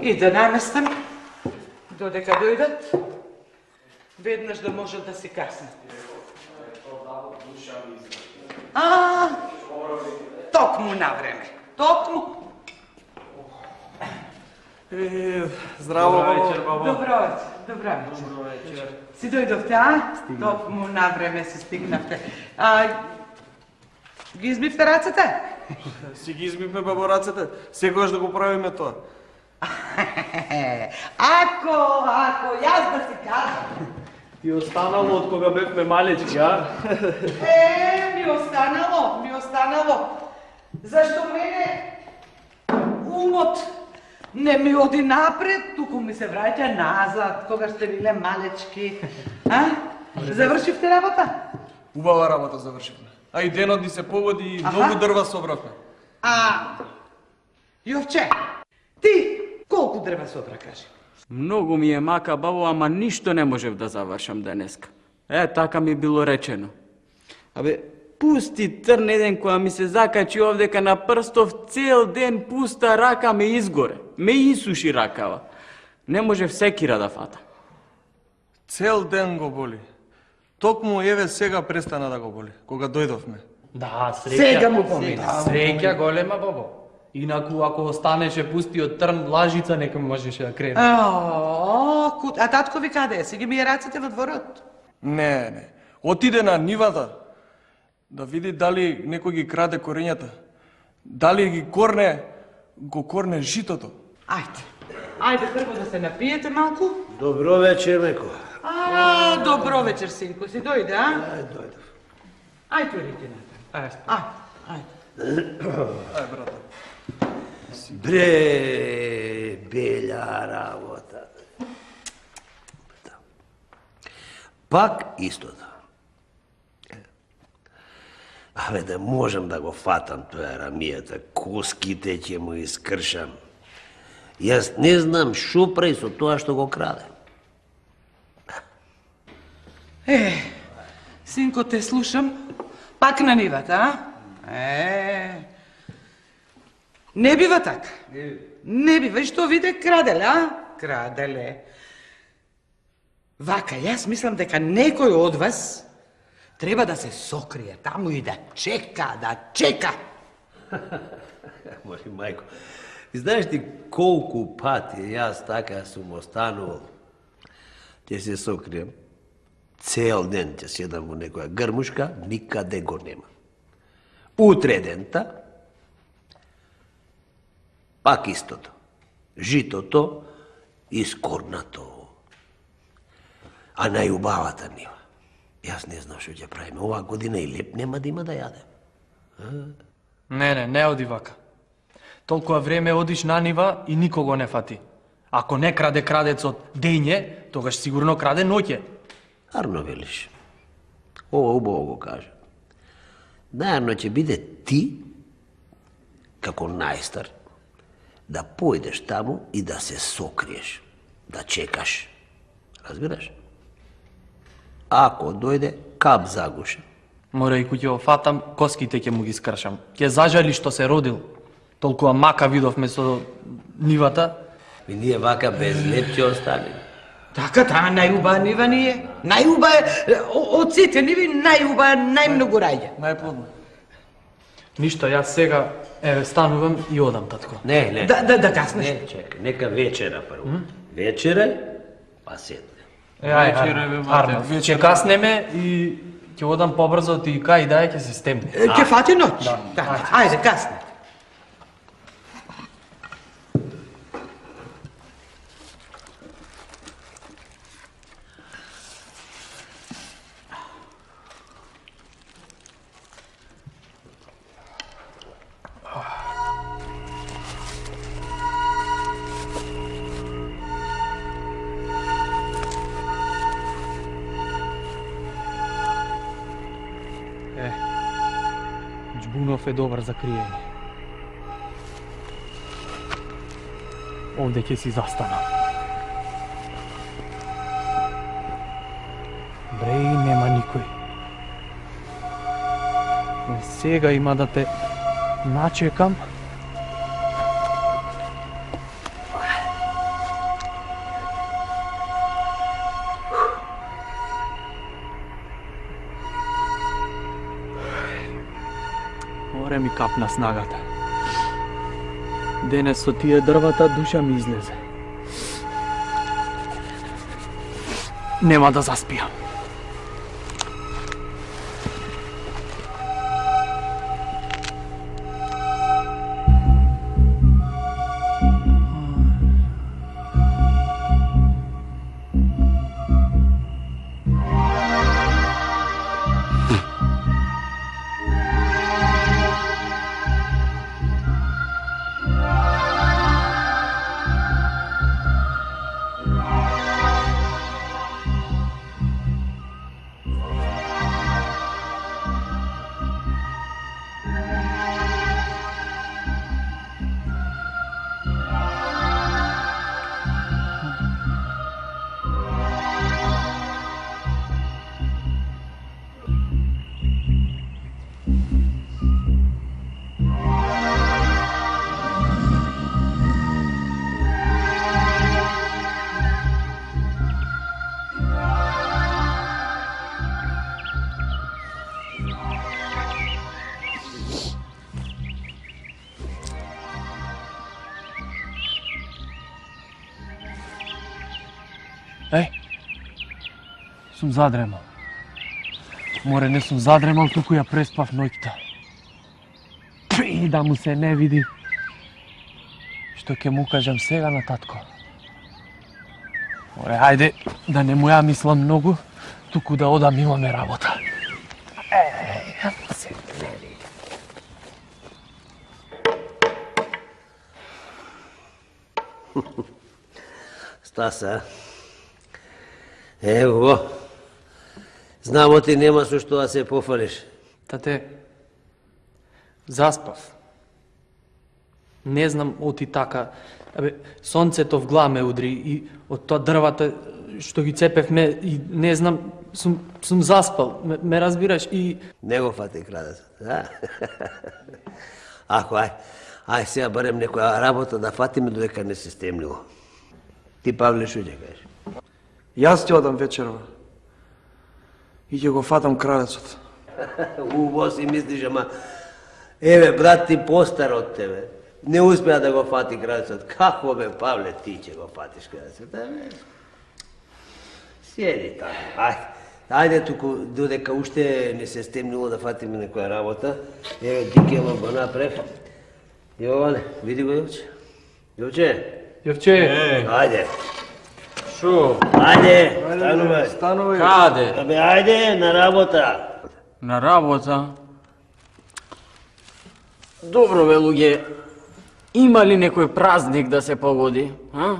И да наместам, додека дојдат, веднаш да можат да се каснат. Токму на време. Токму. Здраво, вечер, баба. Добро вечер. Си дојдовте, а? Токму на време си стигнавте. Ги измивте рацете? Си ги измивме, бабо, рацете. Секогаш да го правиме тоа. Ако, јас да си кажам. Ти останало од кога бевме малечки, а? Ми останало. Зашто мене умот не ми оди напред, туку ми се враќа назад, кога сте биле малечки. Завршивте работа? Убава работа завршивме. А и денот ни се поводи и многу дрва собрахме. Јовче, ти колку дрва собракаш? Многу ми е мака, бабо, ама ништо не можев да завршам денеска. Така ми било речено. Пусти трн еден која ми се закачи овдека на прстов, цел ден пуста рака ме изгоре. Ме исуши ракава. Не можев секира да фата. Цел ден го боли. Токму еве сега престана да го боли, кога дојдовме. Да, среќа. Сега му помина. Среќа голема, бабо. Инаку, ако останеше пустиот трн, лажица некој можеше да крене. А татко ви каде е? Си ги мие рацете во дворот? Не. Отиде на нивата да види дали некој ги краде корењата. Дали ги го корне житото. Ајде прво да се напиете малку. Добро вечер, Меко. Добро вечер, синко. Си дојде, а? Дојдов. Ајде, тојдете натам. Ајде. Брата. Бре, белја работа. Пак истото. Да можам да го фатам тоа рамијата, коските ќе му искршам. Јас не знам шо прави со тоа што го краде. Синко, те слушам. Пак на нивата, а? Не бива така. Не бива. И што виде, краделе, а? Краделе. Вака, јас мислам дека некој од вас треба да се сокрие таму и да чека. Мој мајко, знаеш ти колку пати јас така сум останувал? Ќе се сокрием. Цел ден ќе седам во некоја грмушка, никаде го нема. Утре дента, пак истото. Житото искорнато. А најубавата нива. Јас не знам што ќе правиме. Оваа година и леп нема да има да јадем. Не оди вака. Толкова време одиш на нива и никого не фати. Ако не краде крадецот дење, тогаш сигурно краде ноќе. Арно велиш. Ова убаво го кажа. Најарно ќе биде ти, како најстар, да појдеш таму и да се сокриеш, да чекаш. Разбираш? Ако дојде, кап загуша. Мора и ќе го фатам, коските ќе му ги скршам. Ќе зажали што се родил. Толкова мака видовме со нивата. И ние вака без леп ќе остане. Така, таа најубава нива ни е. Најубава е, од сите ниви, најубава, најмногу раѓа. Најплодно. Ништо, јас сега, станувам и одам, татко. Не. Да каснеш. Не, чекай, нека вечера прво. Вечерај, па седне. Арно, ќе каснеме и ќе одам побрзо, ти кај дај ќе се стемне. Ќе фати ноќ. Ајде, касне. Джбунов е добар за криење. Овде ќе си застанам. Бреј, нема никој. Сега има да те начекам. ми капна снагата. Денес со тие дрвата душа ми излезе. Нема да заспијам. Еј, сум задремал. Море, не сум задремал, туку ја преспав ноќта. И да му се не види. Што ќе му кажам сега на татко? Море, ајде, да не му ја мислам многу, туку да одам, имаме работа. Се гледи. Стаса, ево го. Знамо ти нема со што да се пофалиш. Тате, заспав. Не знам оти така. Сонцето в глава ме удри и од тоа дрвата што ги цепевме и не знам, сум заспал. Ме разбираш и Не го фати крадецот, да? Ако, ај сега барем некоја работа да фатиме додека не се стемнило. Ти, Павле, шо ќе кажеш? Јас ќе одам вечерва. И ќе го фатам крадецот. Убаво си мислиш, ама... Еве, брат ти постар од тебе. Не успеа да го фати крадецот. Како бе, Павле, ти ќе го фатиш крадецот? Седи таму, ајде туку, додека уште не се стемнило да фатиме некоја работа. Еве, дикело го напрев. Јоване, види го Јовче. Јовче, Јовче, ајде. Шо? Ајде, станувај. Станувај. Каде? Абе, ајде, на работа. На работа? Добро бе, луѓе. Има ли некој празник да се погоди? А?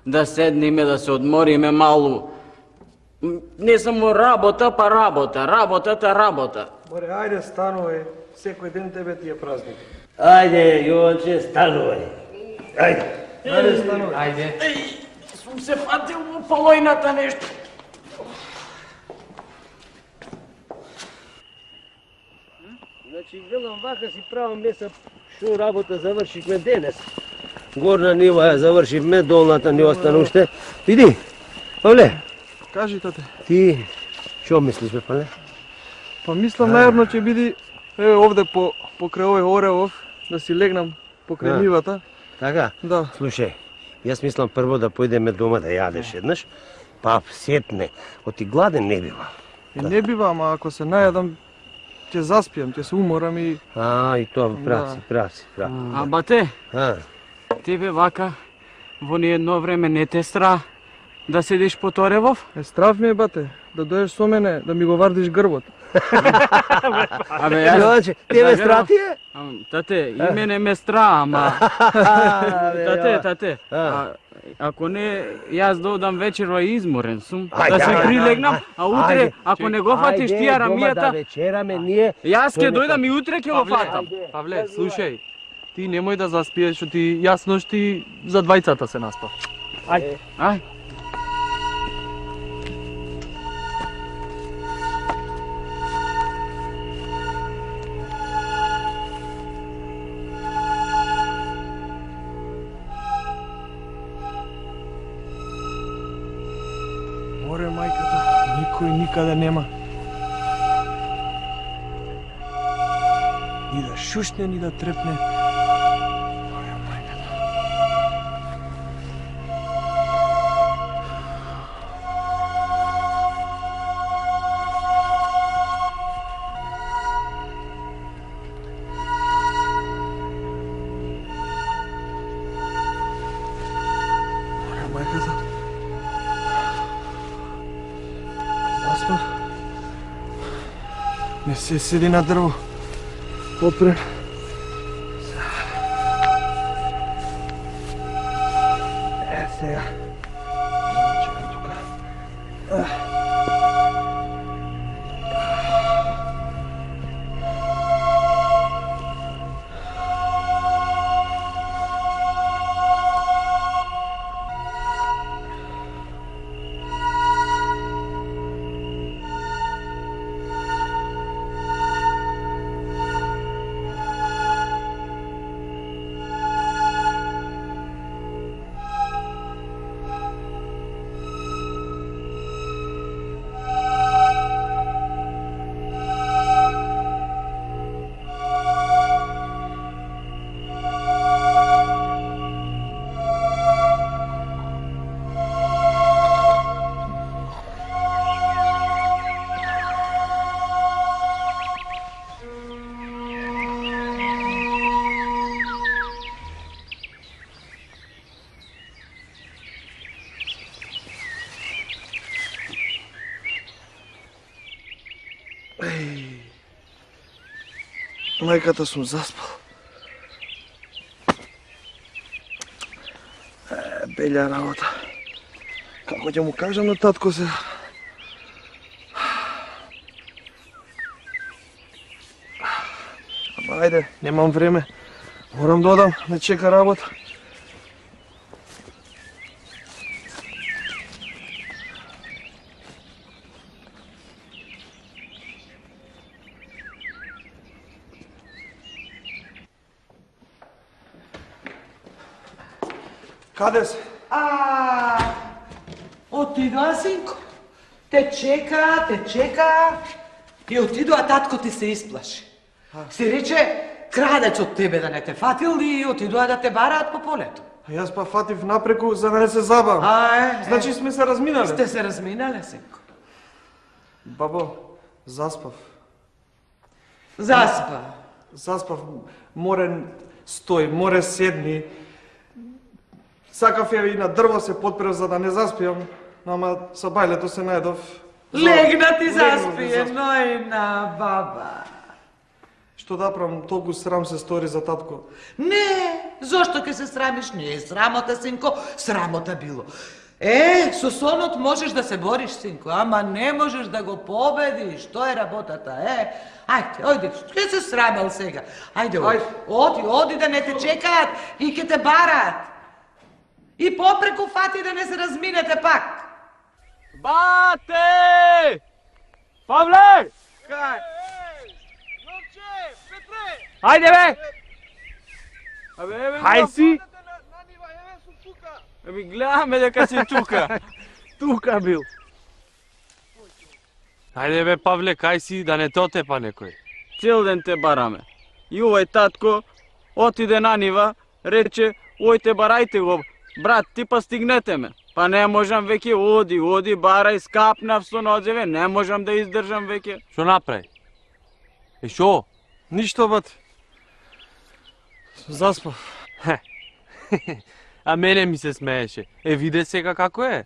Да седнеме, да се одмориме малу. Не само работа, па работа. Работата, работа. Море, ајде, станувај. Секој ден тебе ти е празник. Ајде, Јовче, станувај. Ајде. Ајде, станувај. ајде. Сум се фатил во полојната нешто. Значи, велам вака си правам меса шо работа завршивме денес. Горна нива ја завршивме, долната ни остана уште. Види, Павле, Кажи, тате. ти шо мислиш, бе, Павле? Па мислам најавно ќе биде еве овде покрај овој Орелов да си легнам покрај Да. нивата. Така? Да. Слушај, јас мислам прво да појдеме дома да јадеш еднаш, па сетне, оти гладен не бива. И не бива, ама ако се најадам ќе заспијам, ќе се уморам и И тоа прав си, прав си, прав. А бате, А, тебе вака во ни едно време не те стра да седиш по Торевов? страв ми е, бате, да дојдеш со мене, да ми го вардиш грбот. Абе, јас... Јовче, тебе страти е? Тате, и мене ме стра, ама... Тате, ако не, јас да одам вечерва и изморен сум, да се прилегнам, а утре, ако не го фатиш тие Да рамијата, вечераме ние. јас ќе дојдам и утре ќе го фатам. Павле, слушај, ти немој да заспиеш, што ти јас ношти за двајцата се наспав. Ај. Море, мајката, никој никаде нема. Ни да шушне, ни да трепне. Майката. Заспав. Не се седи на дрво. Попрен. Сега. Чекам тука. Мајката сум заспал. Белја работа. Како ќе му кажам на татко се? Ама ајде, немам време. Морам да одам, не чека работа. Каде си? Отидоа, синко. Те чека. И отидоа, татко ти се исплаши. Си рече, крадец од тебе да не те фатил и отидоа да те бараат по полето. А јас па фатив напреку за да не се забавам. Значи сме се разминале. Сте се разминале, синко. Бабо, заспав. Заспа. Море стои, море седни. Сакав ја и на дрво се подпрев за да не заспијам, ама со бајлето се најдов. Легна ти заспие, нојна баба. Што да правам, толку срам се стори за татко. Не, зошто ќе се срамиш? Не е срамота, синко, срамота било. Со сонот можеш да се бориш, синко, ама не можеш да го победиш. Тоа е работата, Ајде, ојди, ќе се срамел сега. Ајде, оди да не те чекаат и ќе те бараат. И попреку фати да не се разминете пак. Бате! Павле! Кај? Ајде бе! Хај си! Гледаме дека си тука. Тука бил. Ајде бе, Павле, кај си да не те отепа некој? Цел ден те бараме. И овој татко отиде на нива, рече, ојте барајте го, брат, ти па стигнете ме. Па не можам веќе, оди, барај, скапнав со ноđеве, не можам да издржам веќе. Шо направи? Шо? Ништо, бат. Заспав. А мене ми се смееше. Виде сега како е.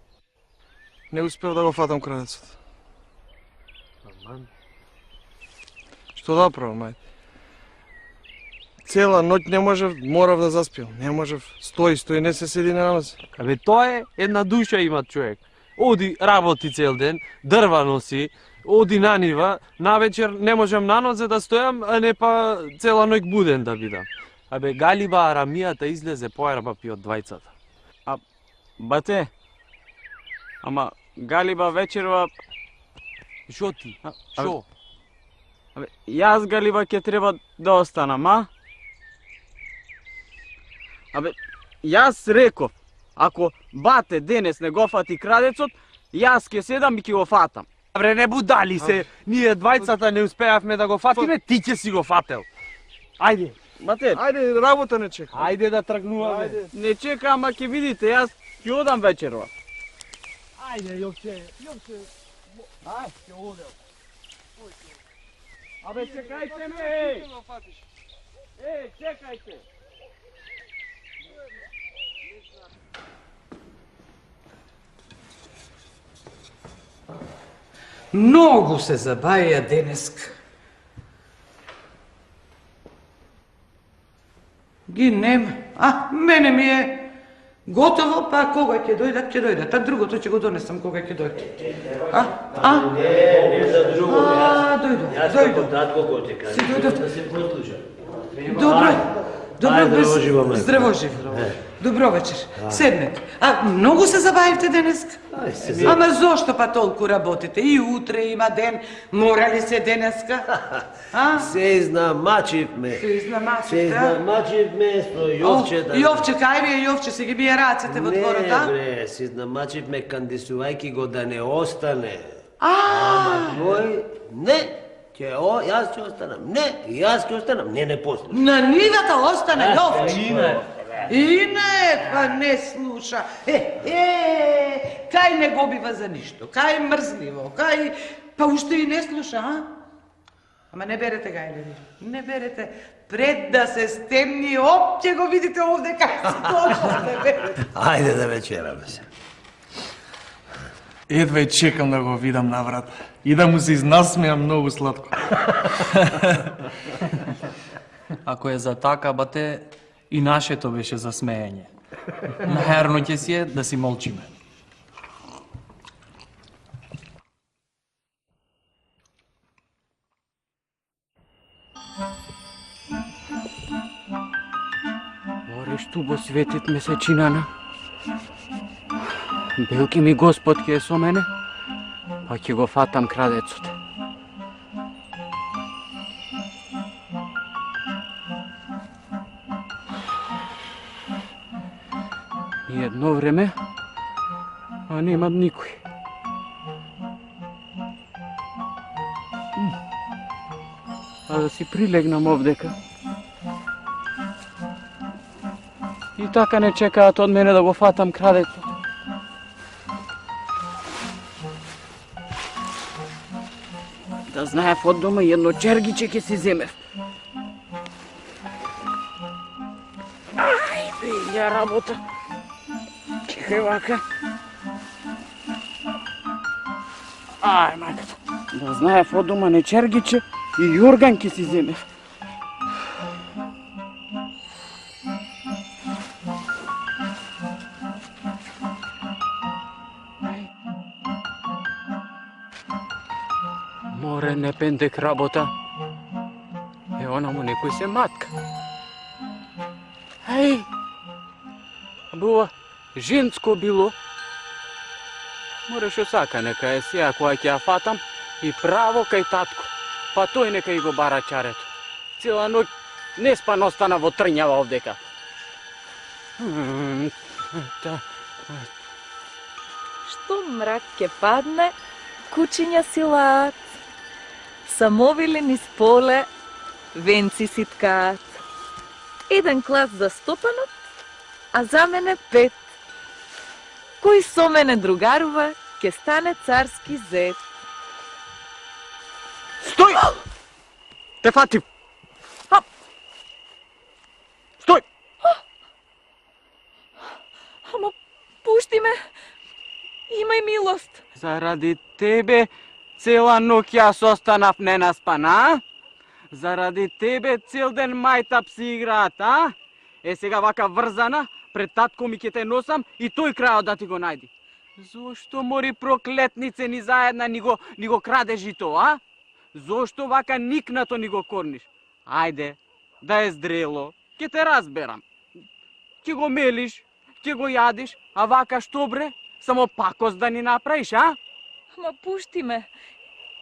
Не успев да го фатам крадецот. Што да правам, мајте? Цела ноќ не можев, морав да заспиам. Не можев. Стои, не се седи на нозе. Абе, тоа е една душа има човек. Оди работи цел ден, дрва носи, оди на нива, навечер не можам на нозе да стојам, а не па цела ноќ буден да бидам. Абе, Галиба Арамијата излезе поербапи од двајцата. Бате, ама Галиба вечерва... Шо ти? Шо? Абе, јас Галиба ќе треба да останам, а? Абе, јас реков, ако бате денес не го фати крадецот, јас ќе седам и ќе го фатам. Абре, не будали се, ние двајцата не успеавме да го фатиме, ти ќе си го фател. Ајде, Мате, ајде, работа не чека. ајде да тргнуваме. Не чека, ама ќе видите, јас ќе одам вечерва. Ајде, Јовче, Јовче. Ај, ќе одел. Абе, чекајте ме! Чекајте! Многу се забавија денеска. Ги нема. Мене ми е готово, па кога ќе дојдат, а другото ќе го донесам кога ќе дојдат. Не за друго. Дојдо. Татко кој ти кажа. Си дојдов. Да се послуша. Добро, Здраво живо, мајко. здраво живо. Добро вечер. Седнете. Многу се забавивте денеска? Ама зошто па толку работите? И утре има ден, морали се денеска? Се изнамачивме. Се изнамачивте, Се изнамачивме со Јовче. Јовче, кај ви е Јовче, си ги бие рацете во дворот, Не, бре, се изнамачивме кандисувајки го да не остане. Ама Тој, не, јас ќе останам. Не, јас ќе останам. Не послуша. на нивата остане Јовче. И не, па не слуша. Кај не го бива за ништо, кај мрзливо, па уште и не слуша, Ама не берете гајлеви, не берете. Пред да се стемни, опќе го видите овде кај си точно, не берете. Ајде да вечераме се. Едва и чекам да го видам на врат и да му се изнасмеам многу сладко. Ако е за така, бате, и нашето беше за смеење. Наерно ќе си е да си молчиме. Оре, што го светит месечинана. Белки ми Господ ќе е со мене, па ќе го фатам крадецот. И едно време, а нема никој. А да си прилегнам овдека. И така не чекаат од мене да го фатам крадецот. Да знаев од дома едно чергиче ќе си земев. Ај, белја работа. Ке вака. Ај, мајката. Да знаев од дома не чергиче и јорган ќе си земев. Море не пендек работа. Е, она му некој се матка. Еј! Бува, женско било. Море шо сака, нека е сеја која ќе ја фатам и право кај татко. Па тој нека и го бара чарето. Цела ноќ неспан остана во трњава овдека. Што мрак ке падне, кучиња си лаат. Самовили низ поле, венци си ткаат. Еден клас за стопанот, а за мене 5. Кој со мене другарува, ке стане царски зет. Стој! Те фатив! Стој! Ама пушти ме, имај милост. Заради тебе цела ноќ јас останав ненаспан, а? Заради тебе цел ден мајтап си играат, а? Е сега вака врзана, пред татко ми ќе те носам и тој крајот да ти го најди. Зошто мори проклетнице ни заедна ни го краде жито, а? Зошто вака никнато ни го корниш? Ајде, да е здрело, ќе те разберам. Ќе го мелиш, ќе го јадиш, а вака што бре? Само пакост да ни направиш, а? Ама пушти ме,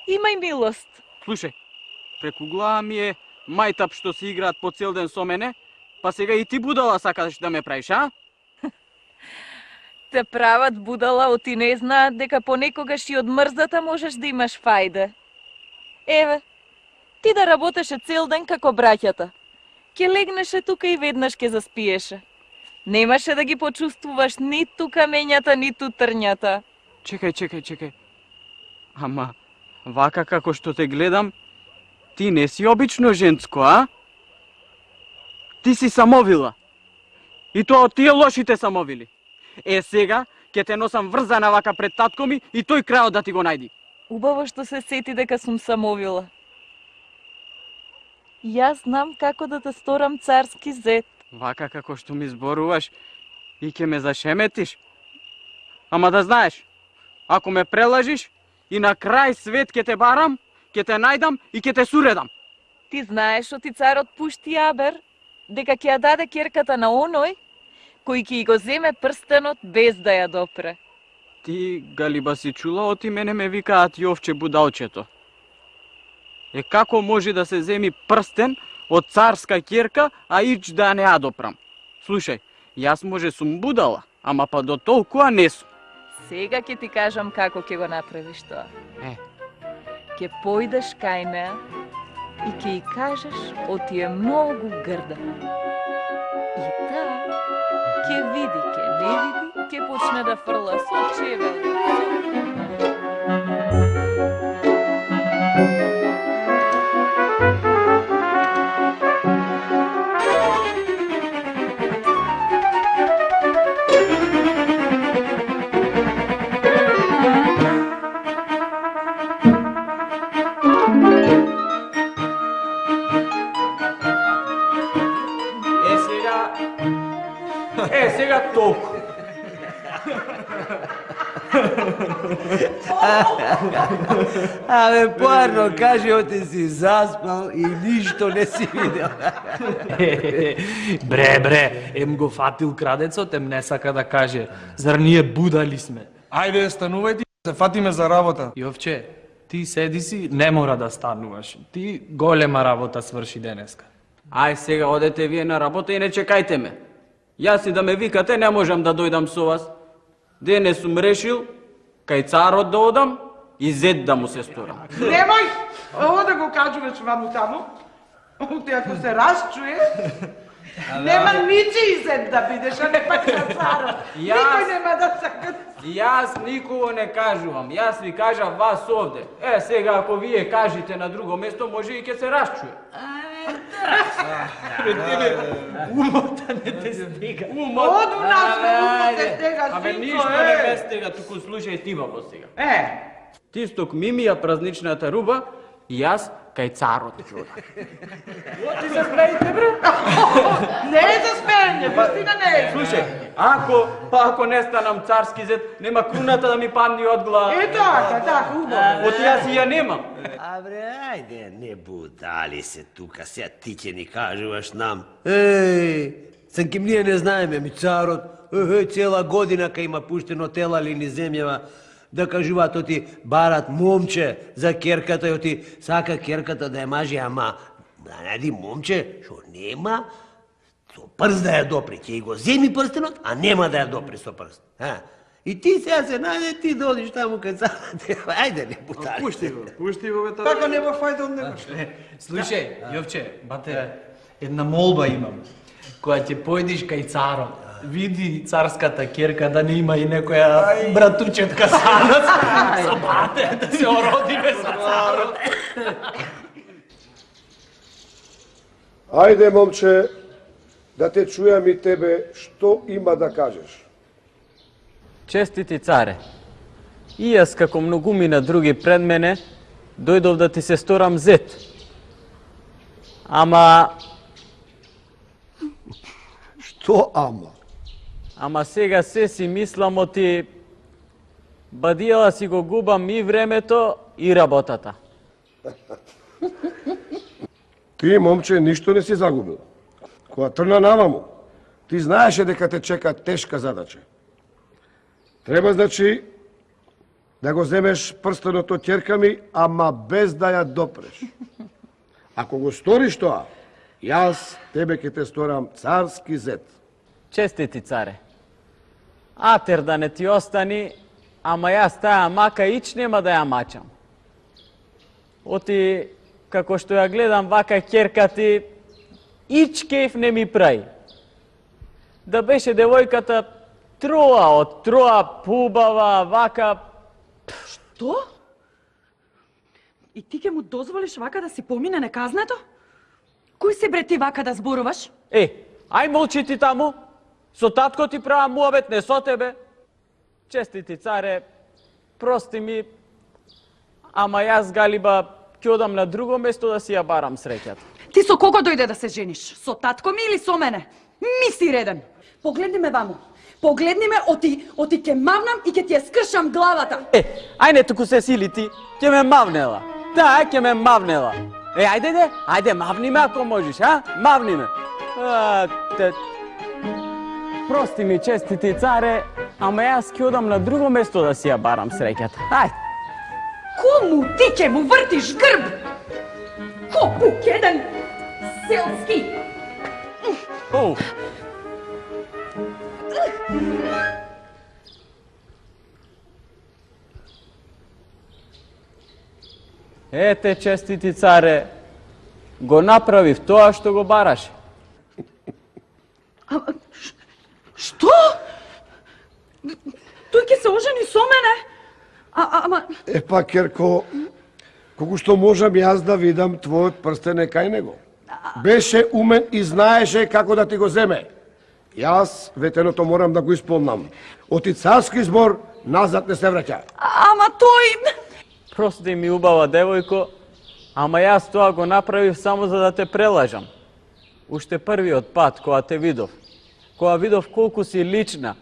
имај милост. Слушај, преку глава ми е мајтап што си играат по цел ден со мене, па сега и ти будала сакаш да ме правиш, а? Те прават будала, оти не знаат дека понекогаш и од мрзата можеш да имаш фајде. Еве, ти да работеше цел ден како браќата. Ке легнеше тука и веднаш ке заспиеше. Немаше да ги почувствуваш ниту камењата, ниту трњата. Чекај. Ама, вака како што те гледам, ти не си обично женско, а? Ти си самовила. И тоа од тие лошите самовили. Сега, ќе те носам врзана вака пред татко ми и тој крајот да ти го најди. Убаво што се сети дека сум самовила. Јас знам како да те сторам царски зет. Вака како што ми зборуваш и ќе ме зашеметиш. Ама да знаеш, ако ме прелажиш и на крај свет ќе те барам, ќе те најдам и ќе те суредам. Ти знаеш што ти царот пушти Абер, дека ќе ја даде керката на оној кој ќе го земе прстенот без да ја допре. Ти, Галиба, си чула, оти мене ме викаат Јовче будалчето. Како може да се земи прстен од царска керка, а ич да не ја допрам? Слушај, јас може сум будала, ама па до толкова не сум. Сега ќе ти кажам како ќе го направиш тоа. Ќе појдеш кај неа и ќе ја кажеш оти е многу грда. И таа ќе види, ќе не види, ќе почне да фрла со чевел. Сега толку. Абе, парно, кажи, оти си заспал и ништо не си видел. Бре, ем го фатил крадецот, ем не сака да каже. Зар ние будали сме? Ајде, станувај ти, се фатиме за работа. Јовче, ти седи си, не мора да стануваш. Ти голема работа сврши денеска. Ај сега одете вие на работа и не чекајте ме. Јас и да ме викате не можам да дојдам со вас. Денес сум решил кај царот да одам и зет да му се сторам. Немој, ово да го кажуваш ваму таму. Ти ако се разчуе, нема ничи изет да бидеш, а не пак на царот. Никој нема да сака. Јас никого не кажувам, јас ви кажав вас овде. Сега ако вие кажете на друго место, може и ќе се расчуе. Умота не те стига. Од у нас ме се стега, Абе, синко, ништо не ме стега, туку слушај ти бабо сега. Ти сток мимија празничната руба и јас кај царот чуда. Оти се смејте, бре? Не е за смење, вистина не е. Слушај, ако не станам царски зет, нема круната да ми падне од глава. Така, убаво. Оти јас и ја немам. Абре, ајде, не будали се тука, сега ти ќе ни кажуваш нам. Санким ние не знаеме, ми царот, цела година кај има пуштено тела ли ни земјава, да кажуваат оти барат момче за керката и оти сака керката да ја мажи, ама да најди момче што нема со прст да ја допре, ќе го земи прстенот, а нема да ја допре со прст. И ти сега се најде, ти додиш таму кај царот, ајде не бутали. Пушти го, бе, Така нема фајда од него. Слушај, Јовче, бате, една молба имам. Која ќе појдиш кај царот, види царската керка да не има и некоја братучетка sa нас, со бате, да се ородиме со царот. Ајде, момче, да те чујам и тебе, што има да кажеш. Честити царе, и јас како многумина други пред мене, дојдов да ти се сторам зет. Ама Што ама? Ама сега се си мислам оти бадијала си го губам и времето и работата. Ти, момче, ништо не си загубил. Кога трна наваму, ти знаеше дека те чека тешка задача. Треба, значи, да го земеш прстенот од ќерка ми, ама без да ја допреш. Ако го сториш тоа, јас тебе ќе те сторам царски зет. Честити царе. Атер да не ти остани, ама јас таа мака ич нема да ја мачам. Оти, како што ја гледам вака ќерка ти, ич кеф не ми прави. Да беше девојката Троа од Троа, пубава, вака... Што? И ти ќе му дозволиш вака да си помине неказнето? Кој си бре ти вака да зборуваш? Ај молчи ти таму. Со татко ти правам муабет, не со тебе. Честити царе, прости ми, ама јас Галиба ќе одам на друго место да си ја барам среќата. Ти со кого дојде да се жениш? Со татко ми или со мене? Мисли реден. Погледни ме ваму. Погледни ме, оти ќе мавнам и ќе ти ја скршам главата. Ај не туку се сили ти, ќе ме мавнела. Да, ќе ме мавнела. Ајде, мавни ме ако можеш, Мавни ме. Прости ми, честити царе, ама јас ќе одам на друго место да си ја барам среќата. Ајде. Кому ти ќе му вртиш грб? Копук еден селски. Ете, честити царе, го направив тоа што го бараше. Што? Тој ќе се ожени со мене? Ама... Епа, Керко, колку што можам јас да видам твојот прстен е кај него. Беше умен и знаеше како да ти го земе. Јас ветеното морам да го исполнам. Оти царски збор назад не се враќа. Ама тој... Прости ми, убава девојко, ама јас тоа го направив само за да те прелажам. Уште првиот пат кога те видов, кога видов колку си лична,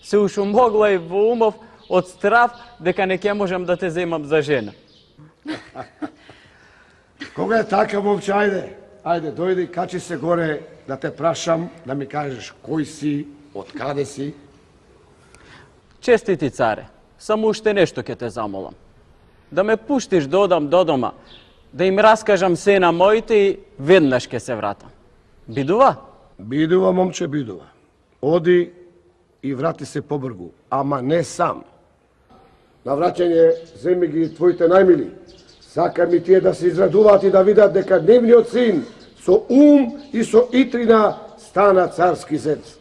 се ушумогла и во умов од страв дека не ќе можам да те земам за жена. Кога е така, момче, ајде, дојди, качи се горе да те прашам, да ми кажеш кој си, од каде си. Честити царе, само уште нешто ќе те замолам. Да ме пуштиш да одам до дома, да им раскажам се на моите и веднаш ќе се вратам. Бидува? Бидува, момче, бидува. Оди и врати се побргу, ама не сам. На враќање земи ги твоите најмили. Сакам и тие да се израдуваат и да видат дека нивниот син со ум и со итрина стана царски зец.